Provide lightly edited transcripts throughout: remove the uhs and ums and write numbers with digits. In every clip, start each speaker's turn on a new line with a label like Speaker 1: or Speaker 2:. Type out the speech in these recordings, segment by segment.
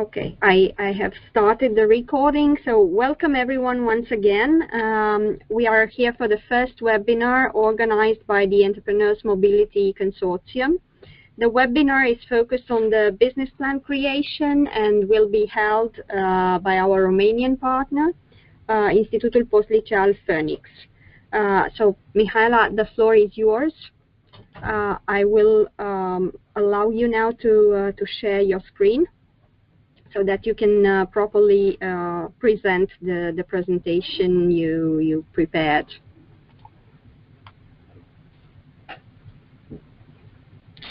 Speaker 1: Okay, I have started the recording, so welcome everyone once again. We are here for the first webinar organized by the Entrepreneurs Mobility Consortium. The webinar is focused on the business plan creation and will be held by our Romanian partner, Institutul Post-Liceal Phoenix. So Mihaela, the floor is yours. I will allow you now to share your screen, so that you can properly present the presentation you prepared.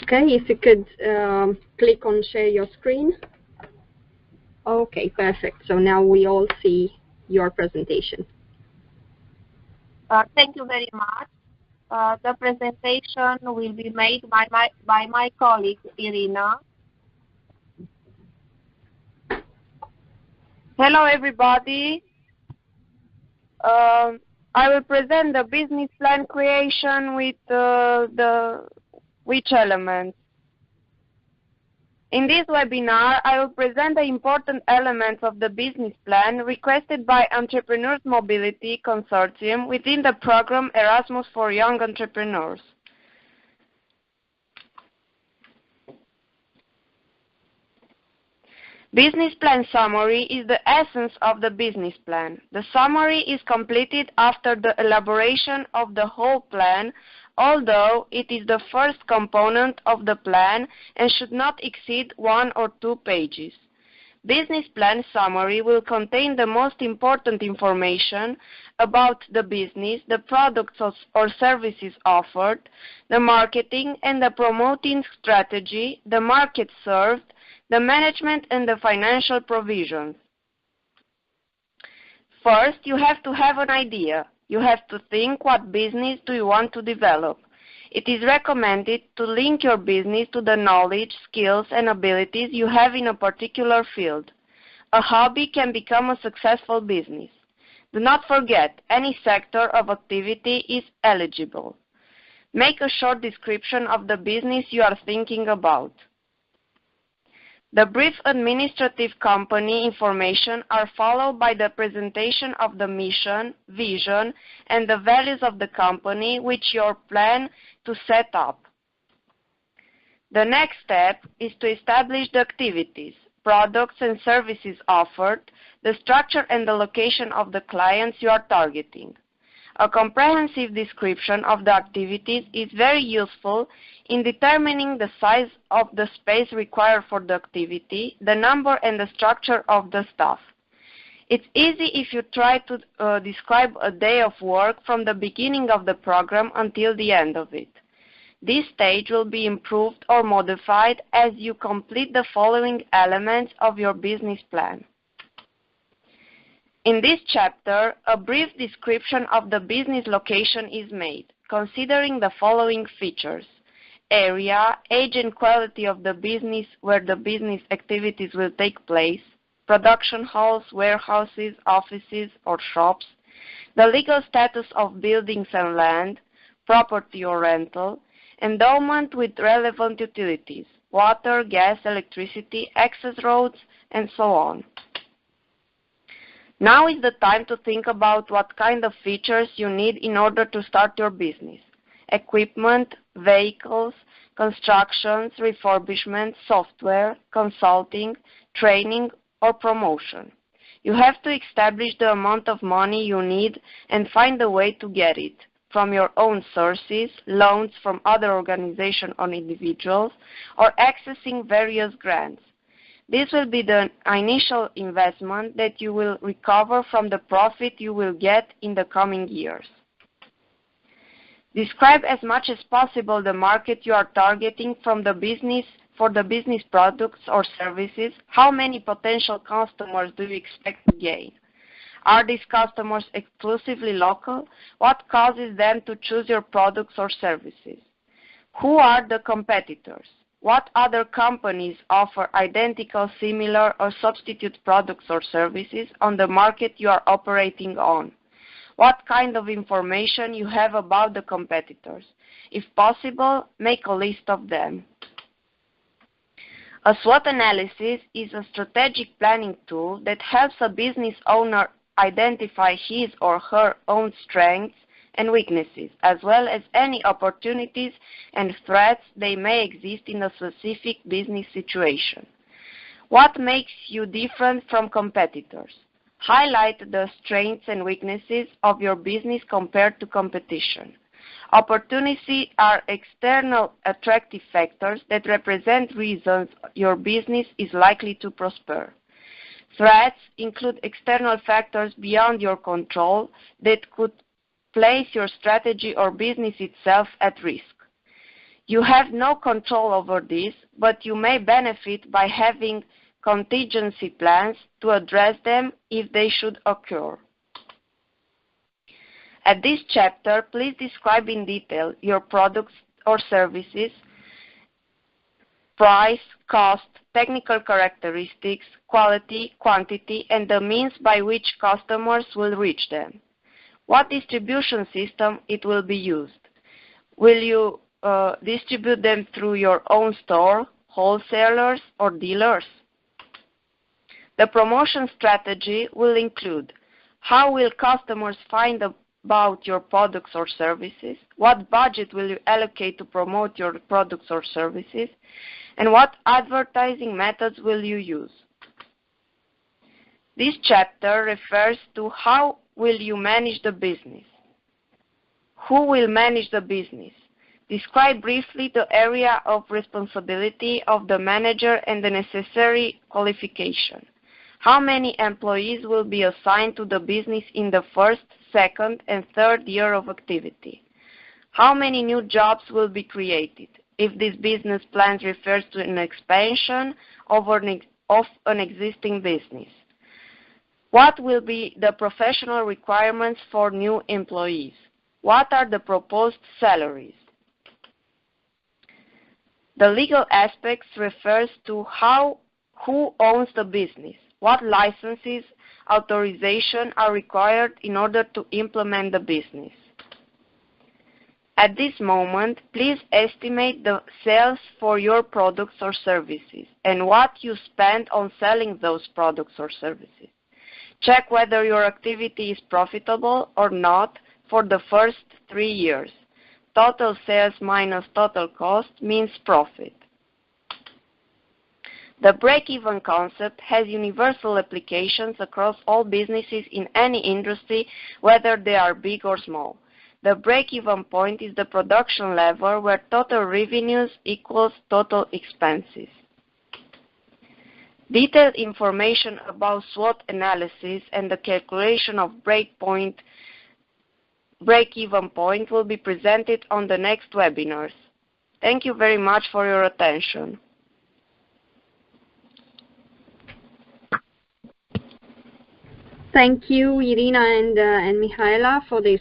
Speaker 1: Okay, if you could click on share your screen. Okay, perfect. So now we all see your presentation.
Speaker 2: Thank you very much. The presentation will be made by my colleague, Irina. Hello, everybody. I will present the business plan creation with which elements. In this webinar, I will present the important elements of the business plan requested by Entrepreneurs Mobility Consortium within the program Erasmus for Young Entrepreneurs. Business plan summary is the essence of the business plan. The summary is completed after the elaboration of the whole plan, although it is the first component of the plan and should not exceed 1 or 2 pages. Business plan summary will contain the most important information about the business, the products or services offered, the marketing and the promoting strategy, the market served, the management and the financial provisions. First, you have to have an idea. You have to think what business do you want to develop. It is recommended to link your business to the knowledge, skills, and abilities you have in a particular field. A hobby can become a successful business. Do not forget, any sector of activity is eligible. Make a short description of the business you are thinking about. The brief administrative company information are followed by the presentation of the mission, vision, and the values of the company which you plan to set up. The next step is to establish the activities, products and services offered, the structure and the location of the clients you are targeting. A comprehensive description of the activities is very useful in determining the size of the space required for the activity, the number and the structure of the staff. It's easy if you try to describe a day of work from the beginning of the program until the end of it. This stage will be improved or modified as you complete the following elements of your business plan. In this chapter, a brief description of the business location is made, considering the following features: area, age and quality of the business where the business activities will take place, production halls, warehouses, offices, or shops, the legal status of buildings and land, property or rental, endowment with relevant utilities, water, gas, electricity, access roads, and so on. Now is the time to think about what kind of features you need in order to start your business. Equipment, vehicles, constructions, refurbishment, software, consulting, training, or promotion. You have to establish the amount of money you need and find a way to get it from your own sources, loans from other organizations or individuals, or accessing various grants. This will be the initial investment that you will recover from the profit you will get in the coming years. Describe as much as possible the market you are targeting for the business products or services. How many potential customers do you expect to gain? Are these customers exclusively local? What causes them to choose your products or services? Who are the competitors? What other companies offer identical, similar, or substitute products or services on the market you are operating on? What kind of information you have about the competitors? If possible, make a list of them. A SWOT analysis is a strategic planning tool that helps a business owner identify his or her own strengths and weaknesses, as well as any opportunities and threats they may exist in a specific business situation. What makes you different from competitors? Highlight the strengths and weaknesses of your business compared to competition. Opportunities are external attractive factors that represent reasons your business is likely to prosper. Threats include external factors beyond your control that could place your strategy or business itself at risk. You have no control over this, but you may benefit by having contingency plans to address them if they should occur. At this chapter, please describe in detail your products or services, price, cost, technical characteristics, quality, quantity, and the means by which customers will reach them. What distribution system it will be used? Will you distribute them through your own store, wholesalers, or dealers? The promotion strategy will include: how will customers find about your products or services? What budget will you allocate to promote your products or services? And what advertising methods will you use? This chapter refers to how will you manage the business. Who will manage the business? Describe briefly the area of responsibility of the manager and the necessary qualification. How many employees will be assigned to the business in the first, second, and third year of activity? How many new jobs will be created, if this business plan refers to an expansion of an existing business? What will be the professional requirements for new employees? What are the proposed salaries? The legal aspects refers to who owns the business, what licenses, authorization are required in order to implement the business. At this moment, please estimate the sales for your products or services and what you spend on selling those products or services. Check whether your activity is profitable or not for the first 3 years. Total sales minus total cost means profit. The break-even concept has universal applications across all businesses in any industry, whether they are big or small. The break-even point is the production level where total revenues equals total expenses. Detailed information about SWOT analysis and the calculation of break-even point will be presented on the next webinars. Thank you very much for your attention.
Speaker 1: Thank you, Irina and Mihaela, for this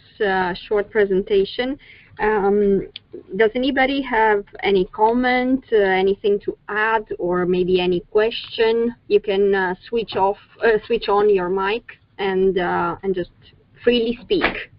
Speaker 1: short presentation. Does anybody have any comment, anything to add, or maybe any question? You can switch on your mic and just freely speak.